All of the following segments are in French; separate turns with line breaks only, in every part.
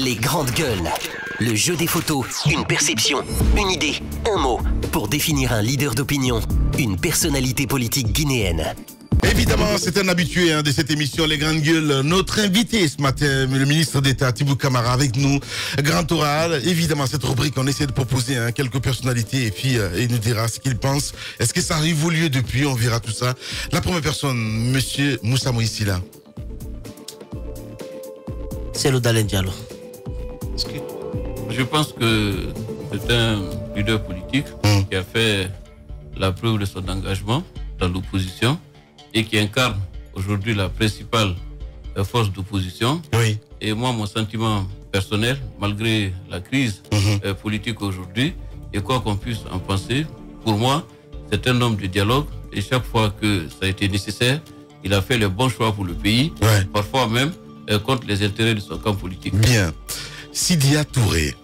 Les grandes gueules. Le jeu des photos, une perception, une idée, un mot, pour définir un leader d'opinion, une personnalité politique guinéenne.
Évidemment, c'est un habitué de cette émission, Les Grandes Gueules. Notre invité ce matin, le ministre d'État, Tibou Camara, avec nous. Grand oral. Évidemment, cette rubrique, on essaie de proposer quelques personnalités et puis il nous dira ce qu'il pense. Est-ce que ça a évolué depuis? On verra tout ça. La première personne, monsieur Moussa Moïsila.
C'est le Dalen Diallo.
Je pense que c'est un leader politique qui a fait la preuve de son engagement dans l'opposition et qui incarne aujourd'hui la principale force d'opposition.
Oui.
Et moi, mon sentiment personnel, malgré la crise politique aujourd'hui, et quoi qu'on puisse en penser, pour moi, c'est un homme de dialogue. Et chaque fois que ça a été nécessaire, il a fait le bon choix pour le pays, parfois même contre les intérêts de son camp politique.
Bien. Sidia Touré.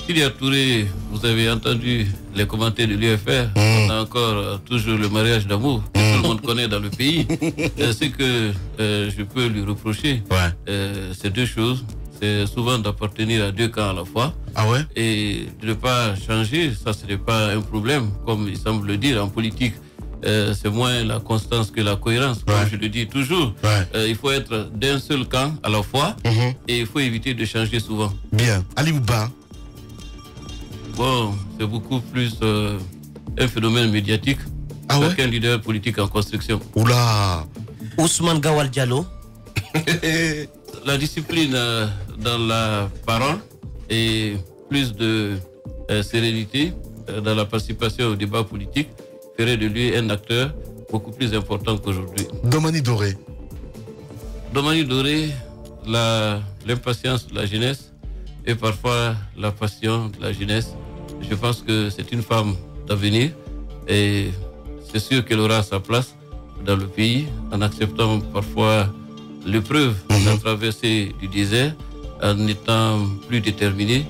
Sidia Touré, vous avez entendu les commentaires de l'UFR. On a encore toujours le mariage d'amour que tout le monde connaît dans le pays. Ce que je peux lui reprocher, c'est deux choses. C'est souvent d'appartenir à deux camps à la fois.
Ah ouais?
Et de ne pas changer, ça ce n'est pas un problème, comme il semble le dire en politique. C'est moins la constance que la cohérence, comme je le dis toujours. Il faut être d'un seul camp à la fois et il faut éviter de changer souvent.
Bien. Ali Ouba.
Bon, c'est beaucoup plus un phénomène médiatique qu'un leader politique en construction.
Oula.
Ousmane Gawal Diallo.
La discipline dans la parole et plus de sérénité dans la participation au débat politique ferait de lui un acteur beaucoup plus important qu'aujourd'hui.
Domani Doré.
Domani Doré, l'impatience de la jeunesse et parfois la passion de la jeunesse. Je pense que c'est une femme d'avenir et c'est sûr qu'elle aura sa place dans le pays en acceptant parfois l'épreuve de la traversée du désert, en étant plus déterminée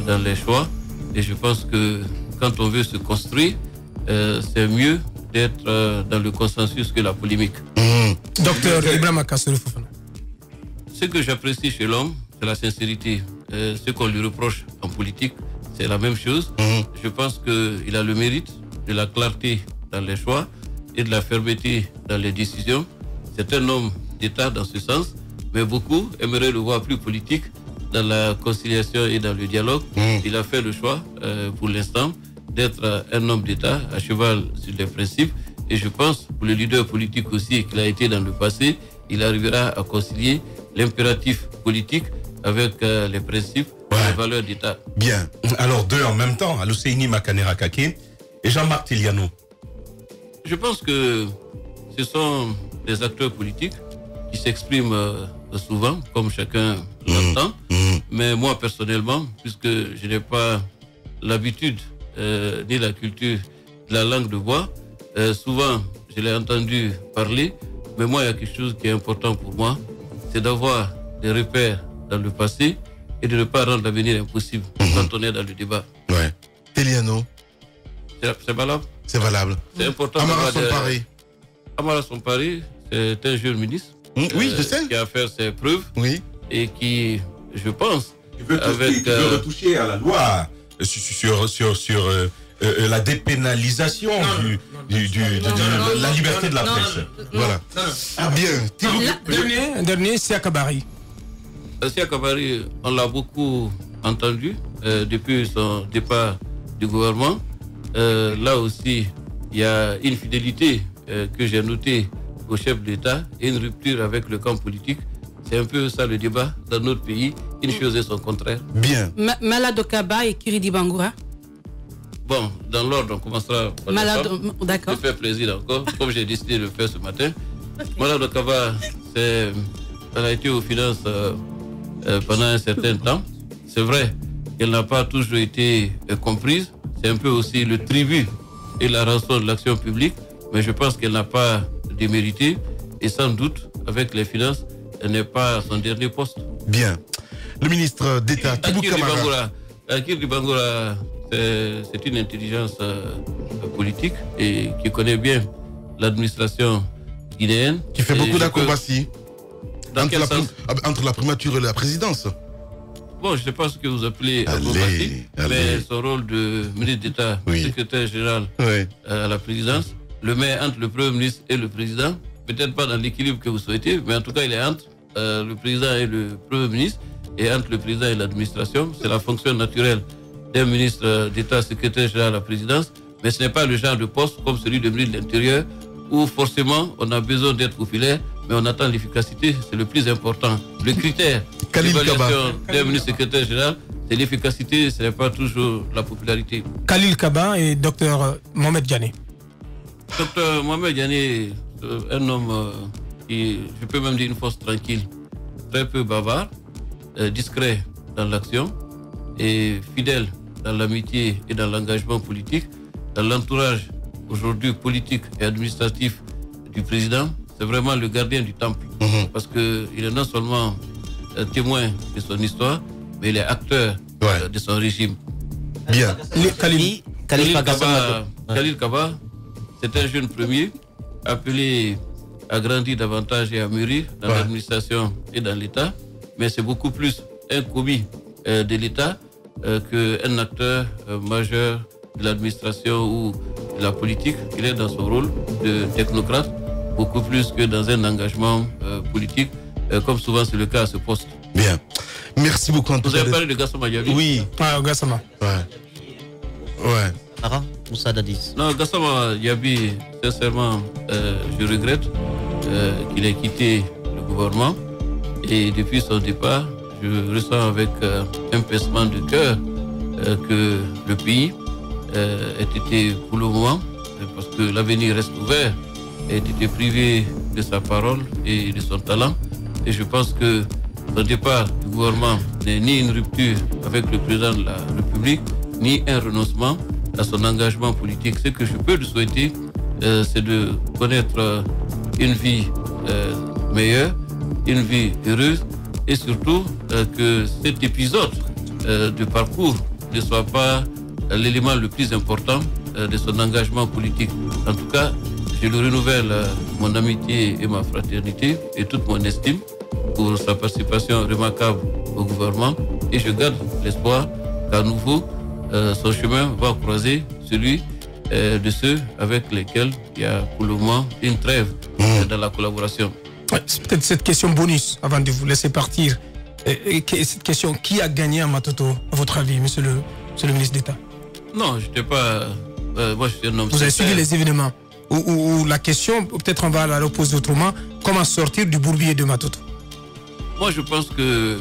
dans les choix. Et je pense que quand on veut se construire, c'est mieux d'être dans le consensus que la polémique.
Docteur Ibrahima Kassoulou Fofana.
Ce que j'apprécie chez l'homme, c'est la sincérité. Ce qu'on lui reproche en politique, c'est la même chose. Je pense qu'il a le mérite de la clarté dans les choix et de la fermeté dans les décisions. C'est un homme d'État dans ce sens, mais beaucoup aimeraient le voir plus politique dans la conciliation et dans le dialogue. Il a fait le choix, pour l'instant, d'être un homme d'État à cheval sur les principes. Et je pense, pour le leader politique aussi qu'il a été dans le passé, il arrivera à concilier l'impératif politique avec les principes et les valeurs d'État.
Bien.
Alors deux en même temps, Alusseini Makanera Kake et Jean-Marc Tiliano.
Je pense que ce sont des acteurs politiques qui s'expriment souvent, comme chacun l'entend. Mais moi, personnellement, puisque je n'ai pas l'habitude ni la culture de la langue de bois, souvent, je l'ai entendu parler, mais moi, il y a quelque chose qui est important pour moi, c'est d'avoir des repères dans le passé et de ne pas rendre l'avenir impossible quand on est dans le débat.
Ouais. Tiliano.
C'est valable?
C'est valable.
C'est important.
Amara Sompari.
Amara Sompari, c'est un jeune ministre.
Oui, je sais.
Qui a fait ses preuves.
Oui.
Et qui, je pense,
Tu veux retoucher à la loi sur la dépénalisation de la liberté de la presse.
Voilà. Bien.
Dernier, c'est Akabari.
Akabari, on l'a beaucoup entendu depuis son départ du gouvernement. Là aussi, il y a une fidélité que j'ai notée au chef d'État et une rupture avec le camp politique. C'est un peu ça le débat dans notre pays. Une chose et son contraire.
Bien.
Malado Kaba et Kiridi Bangoura.
Bon, dans l'ordre, on commencera par
d'accord.
Ça fait plaisir encore, comme j'ai décidé de le faire ce matin. Malado Kaba, elle a été aux finances pendant un certain temps. C'est vrai qu'elle n'a pas toujours été comprise. C'est un peu aussi le tribut et la rançon de l'action publique. Mais je pense qu'elle n'a pas démérité. Et sans doute, avec les finances, elle n'est pas à son dernier poste.
Bien. Le ministre d'État, Tibou Camara.
Kirdi Bangoura, c'est une intelligence politique et qui connaît bien l'administration guinéenne.
Qui fait beaucoup d'acrobaties
Dans quel sens?
Entre la primature et la présidence.
bon, je ne sais pas ce que vous appelez diplomatie, mais son rôle de ministre d'État, secrétaire général à la présidence, le met entre le Premier ministre et le président, peut-être pas dans l'équilibre que vous souhaitez, mais en tout cas, il est entre le président et le Premier ministre, et entre le président et l'administration. C'est la fonction naturelle d'un ministre d'État, secrétaire général à la présidence, mais ce n'est pas le genre de poste comme celui de ministre de l'Intérieur, où forcément on a besoin d'être populaire, mais on attend l'efficacité, c'est le plus important. Le critère d'évaluation d'un ministre secrétaire général, c'est l'efficacité, ce n'est pas toujours la popularité.
Khalil Kaba et Dr Mohamed Diané.
Dr Mohamed Diané, un homme qui, je peux même dire une force tranquille, très peu bavard, discret dans l'action et fidèle dans l'amitié et dans l'engagement politique, dans l'entourage aujourd'hui politique et administratif du président. C'est vraiment le gardien du temple, parce qu'il est non seulement témoin de son histoire, mais il est acteur de son régime.
Bien.
Khalil Kaba, c'est un jeune premier appelé à grandir davantage et à mûrir dans l'administration et dans l'État, mais c'est beaucoup plus un commis de l'État qu'un acteur majeur de l'administration ou de la politique. Il est dans son rôle de technocrate, beaucoup plus que dans un engagement politique, comme souvent c'est le cas à ce poste.
Bien. Merci beaucoup.
Vous avez parlé de Gassama Diaby?
Oui.
Gassama.
Ouais.
Moussa Dadis.
Non, Gassama Diaby, sincèrement, je regrette qu'il ait quitté le gouvernement. Et depuis son départ, je ressens avec un pincement de cœur que le pays ait été pour le moment, parce que l'avenir reste ouvert, ait été privé de sa parole et de son talent. Et je pense que son départ du gouvernement n'est ni une rupture avec le président de la République, ni un renoncement à son engagement politique. Ce que je peux lui souhaiter, c'est de connaître une vie meilleure, une vie heureuse, et surtout que cet épisode de parcours ne soit pas l'élément le plus important de son engagement politique. En tout cas, je lui renouvelle mon amitié et ma fraternité et toute mon estime pour sa participation remarquable au gouvernement, et je garde l'espoir qu'à nouveau son chemin va croiser celui de ceux avec lesquels il y a pour le moment une trêve dans la collaboration.
C'est peut-être cette question bonus avant de vous laisser partir. Cette question, qui a gagné à Matoto, à votre avis, monsieur le ministre d'État?
Non, je n'étais pas. Moi, je suis un homme.
Vous avez suivi les événements. Ou la question, peut-être on va la reposer autrement, comment sortir du bourbier de Matoto?
Moi, je pense que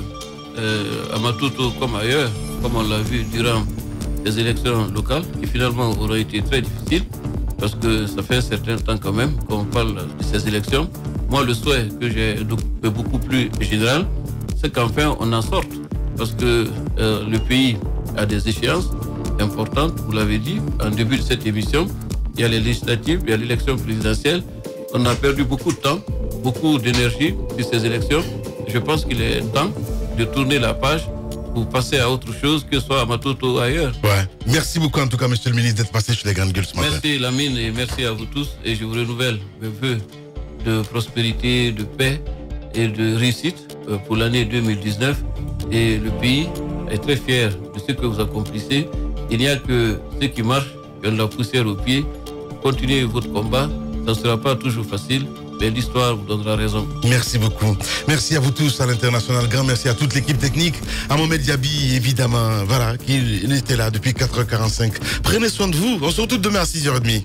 à Matoto, comme ailleurs, comme on l'a vu durant les élections locales, qui finalement auraient été très difficiles, parce que ça fait un certain temps quand même qu'on parle de ces élections. Moi, le souhait que j'ai beaucoup plus général, c'est qu'enfin on en sorte, parce que le pays a des échéances importantes, vous l'avez dit, en début de cette émission. Il y a les législatives, il y a l'élection présidentielle. On a perdu beaucoup de temps, beaucoup d'énergie sur ces élections. Je pense qu'il est temps de tourner la page pour passer à autre chose, que ce soit à Matoto ou ailleurs.
Merci beaucoup en tout cas, monsieur le ministre, d'être passé sur les Grandes Gueules ce matin.
Merci Lamine, et merci à vous tous. Et je vous renouvelle mes vœux de prospérité, de paix et de réussite pour l'année 2019. Et le pays est très fier de ce que vous accomplissez. Il n'y a que ceux qui marchent, qui ont de la poussière aux pieds. Continuez votre combat. Ça ne sera pas toujours facile, mais l'histoire vous donnera raison.
Merci beaucoup. Merci à vous tous à l'international. Grand merci à toute l'équipe technique. À Mohamed Diaby, évidemment, voilà, qui était là depuis 4h45. Prenez soin de vous. On se retrouve demain à 6h30.